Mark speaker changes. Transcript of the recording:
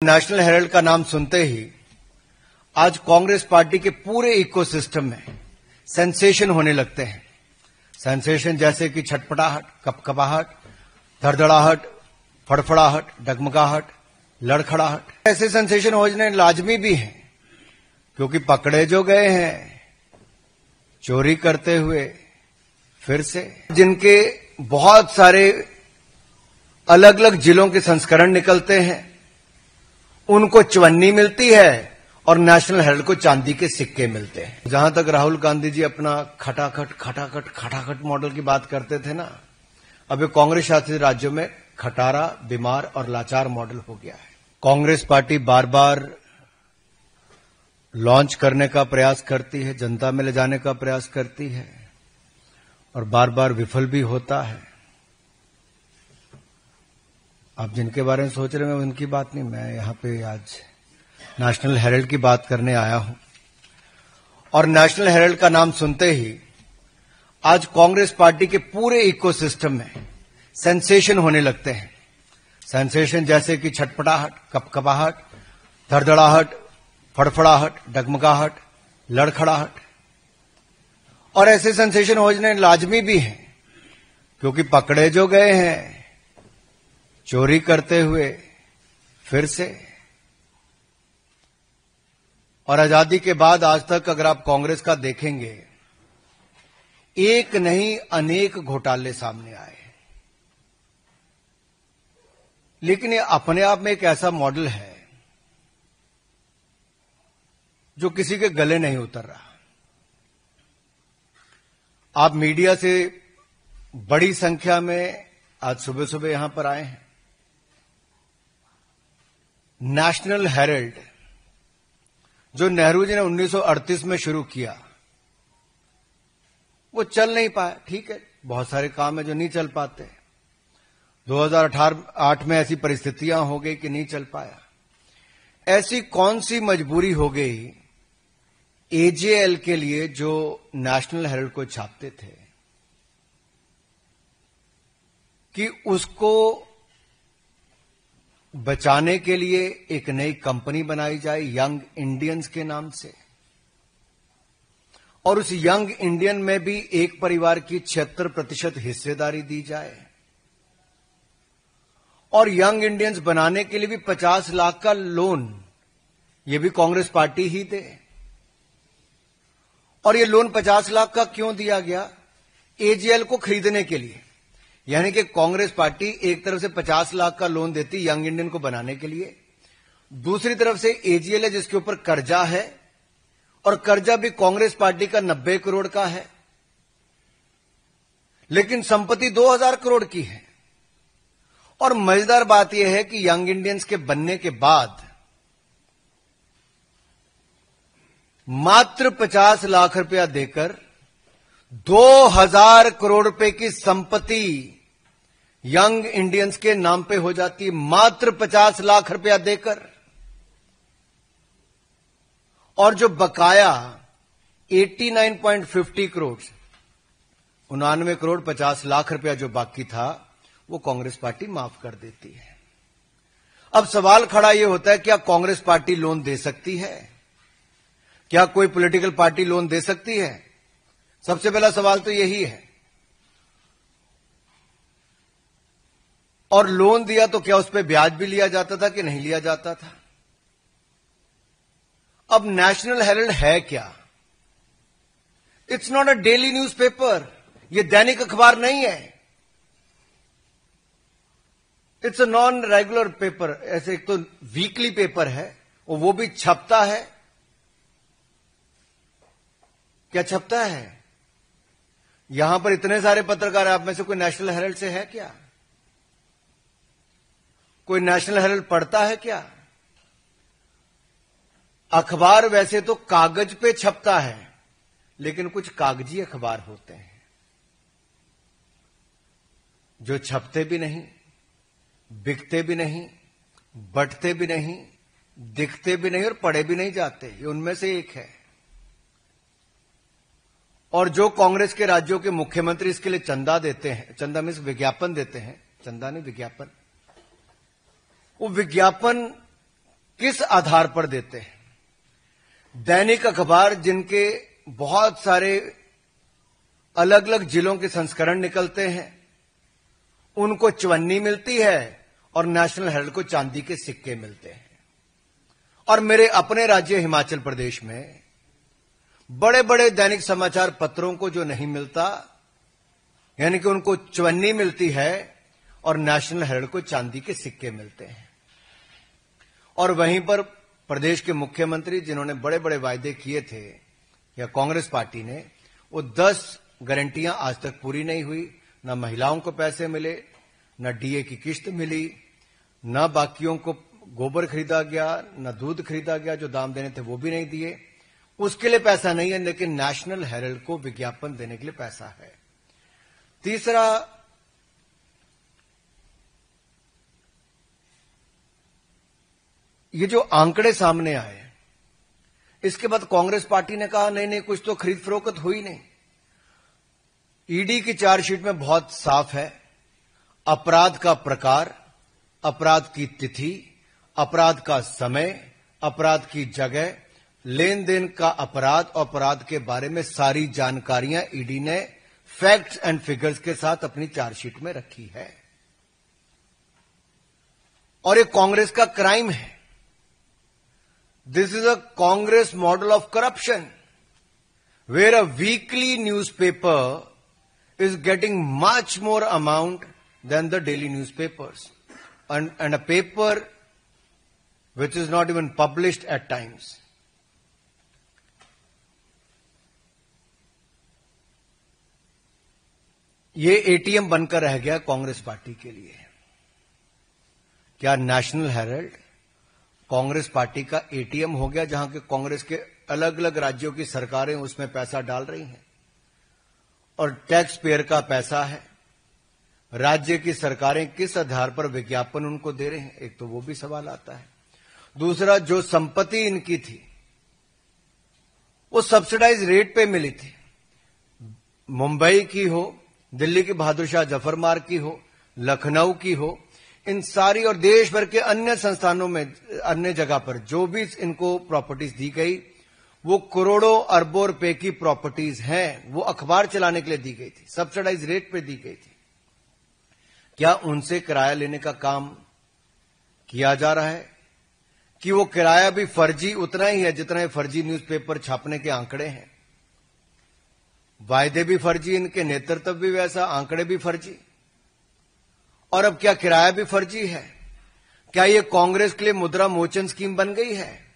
Speaker 1: National Herald का नाम सुनते ही आज कांग्रेस पार्टी के पूरे इकोसिस्टम में सेंसेशन होने लगते हैं। सेंसेशन जैसे कि छटपटाहट, कपकपाहट, धड़धड़ाहट, फड़फड़ाहट, डगमगाहट, लड़खड़ाहट। ऐसे सेंसेशन होने लाजमी भी हैं क्योंकि पकड़े जो गए हैं चोरी करते हुए फिर से, जिनके बहुत सारे अलग अलग जिलों के संस्करण निकलते हैं, उनको चवन्नी मिलती है और नेशनल हेराल्ड को चांदी के सिक्के मिलते हैं। जहां तक राहुल गांधी जी अपना खटाखट मॉडल की बात करते थे ना, अब ये कांग्रेस शासित राज्यों में खटारा, बीमार और लाचार मॉडल हो गया है। कांग्रेस पार्टी बार बार लॉन्च करने का प्रयास करती है, जनता में ले जाने का प्रयास करती है और बार बार विफल भी होता है। आप जिनके बारे में सोच रहे हैं उनकी बात नहीं, मैं यहां पे आज नेशनल हेराल्ड की बात करने आया हूं। और नेशनल हेराल्ड का नाम सुनते ही आज कांग्रेस पार्टी के पूरे इकोसिस्टम में सेंसेशन होने लगते हैं। सेंसेशन जैसे कि छटपटाहट, कपकपाहट, धड़धड़ाहट, फड़फड़ाहट, डगमगाहट, लड़खड़ाहट। और ऐसे सेंसेशन होने लाजमी भी हैं क्योंकि पकड़े जो गए हैं चोरी करते हुए फिर से। और आजादी के बाद आज तक अगर आप कांग्रेस का देखेंगे, एक नहीं अनेक घोटाले सामने आए, लेकिन ये अपने आप में एक ऐसा मॉडल है जो किसी के गले नहीं उतर रहा। आप मीडिया से बड़ी संख्या में आज सुबह सुबह यहां पर आए हैं। नेशनल हेराल्ड जो नेहरू जी ने 1938 में शुरू किया, वो चल नहीं पाया। ठीक है, बहुत सारे काम है जो नहीं चल पाते। 2008 में ऐसी परिस्थितियां हो गई कि नहीं चल पाया। ऐसी कौन सी मजबूरी हो गई एजेएल के लिए जो नेशनल हेराल्ड को छापते थे कि उसको बचाने के लिए एक नई कंपनी बनाई जाए यंग इंडियंस के नाम से, और उस यंग इंडियन में भी एक परिवार की 76% हिस्सेदारी दी जाए, और यंग इंडियंस बनाने के लिए भी 50 लाख का लोन ये भी कांग्रेस पार्टी ही दे। और ये लोन 50 लाख का क्यों दिया गया? एजेएल को खरीदने के लिए। यानी कि कांग्रेस पार्टी एक तरफ से 50 लाख का लोन देती यंग इंडियन को बनाने के लिए, दूसरी तरफ से एजेएल है जिसके ऊपर कर्जा है, और कर्जा भी कांग्रेस पार्टी का 90 करोड़ का है, लेकिन संपत्ति 2000 करोड़ की है। और मजेदार बात यह है कि यंग इंडियंस के बनने के बाद मात्र 50 लाख रुपया देकर 2000 करोड़ रुपए की संपत्ति यंग इंडियंस के नाम पे हो जाती है, मात्र 50 लाख रुपया देकर। और जो बकाया 89.50 करोड़, 99 करोड़ 50 लाख रुपया जो बाकी था, वो कांग्रेस पार्टी माफ कर देती है। अब सवाल खड़ा यह होता है, क्या कांग्रेस पार्टी लोन दे सकती है? क्या कोई पॉलिटिकल पार्टी लोन दे सकती है? सबसे पहला सवाल तो यही है। और लोन दिया तो क्या उस पर ब्याज भी लिया जाता था कि नहीं लिया जाता था? अब नेशनल हेराल्ड है क्या? It's not a daily newspaper, ये दैनिक अखबार नहीं है। It's a non regular paper. ऐसे एक तो वीकली पेपर है और वो भी छपता है। क्या छपता है? यहां पर इतने सारे पत्रकार, आप में से कोई नेशनल हेराल्ड से है क्या? कोई नेशनल हेराल्ड पढ़ता है क्या? अखबार वैसे तो कागज पे छपता है, लेकिन कुछ कागजी अखबार होते हैं जो छपते भी नहीं, बिकते भी नहीं, बंटते भी नहीं, दिखते भी नहीं और पढ़े भी नहीं जाते। ये उनमें से एक है। और जो कांग्रेस के राज्यों के मुख्यमंत्री इसके लिए चंदा देते हैं, चंदा में विज्ञापन देते हैं, चंदा नहीं विज्ञापन, वो विज्ञापन किस आधार पर देते हैं? दैनिक अखबार जिनके बहुत सारे अलग अलग जिलों के संस्करण निकलते हैं, उनको चवन्नी मिलती है और नेशनल हेराल्ड को चांदी के सिक्के मिलते हैं। और मेरे अपने राज्य हिमाचल प्रदेश में बड़े बड़े दैनिक समाचार पत्रों को जो नहीं मिलता, यानी कि उनको चवन्नी मिलती है और नेशनल हेराल्ड को चांदी के सिक्के मिलते हैं। और वहीं पर प्रदेश के मुख्यमंत्री जिन्होंने बड़े बड़े वायदे किए थे, या कांग्रेस पार्टी ने, वो 10 गारंटियां आज तक पूरी नहीं हुई। न महिलाओं को पैसे मिले, न डीए की किस्त मिली, न बाकियों को गोबर खरीदा गया, न दूध खरीदा गया, जो दाम देने थे वो भी नहीं दिए। उसके लिए पैसा नहीं है, लेकिन नेशनल हेराल्ड को विज्ञापन देने के लिए पैसा है। तीसरा, ये जो आंकड़े सामने आए, इसके बाद कांग्रेस पार्टी ने कहा नहीं नहीं, कुछ तो खरीद फरोख्त हुई नहीं। ईडी की चार्जशीट में बहुत साफ है, अपराध का प्रकार, अपराध की तिथि, अपराध का समय, अपराध की जगह, लेन देन का अपराध और अपराध के बारे में सारी जानकारियां ईडी ने फैक्ट्स एंड फिगर्स के साथ अपनी चार्जशीट में रखी है। और ये कांग्रेस का क्राइम है। This is a Congress model of corruption, where a weekly newspaper is getting much more amount than the daily newspapers, and a paper which is not even published at times. ये ATM बनकर रह गया Congress party के लिए। क्या national Herald Congress party का ATM हो गया, जहां के कांग्रेस के अलग अलग राज्यों की सरकारें उसमें पैसा डाल रही हैं और टैक्स पेयर का पैसा है? राज्य की सरकारें किस आधार पर विज्ञापन उनको दे रहे हैं? एक तो वो भी सवाल आता है। दूसरा, जो संपत्ति इनकी थी वो सब्सिडाइज रेट पे मिली थी। मुंबई की हो, दिल्ली की बहादुर शाह जफर मार्ग की हो, लखनऊ की हो, इन सारी और देश भर के अन्य संस्थानों में, अन्य जगह पर जो भी इनको प्रॉपर्टीज दी गई, वो करोड़ों अरबों रुपए की प्रॉपर्टीज हैं। वो अखबार चलाने के लिए दी गई थी, सब्सिडाइज रेट पे दी गई थी। क्या उनसे किराया लेने का काम किया जा रहा है? कि वो किराया भी फर्जी उतना ही है जितना ये फर्जी न्यूज़पेपर छापने के आंकड़े हैं? वायदे भी फर्जी, इनके नेतृत्व भी वैसा, आंकड़े भी फर्जी, और अब क्या किराया भी फर्जी है? क्या ये कांग्रेस के लिए मुद्रा मोचन स्कीम बन गई है?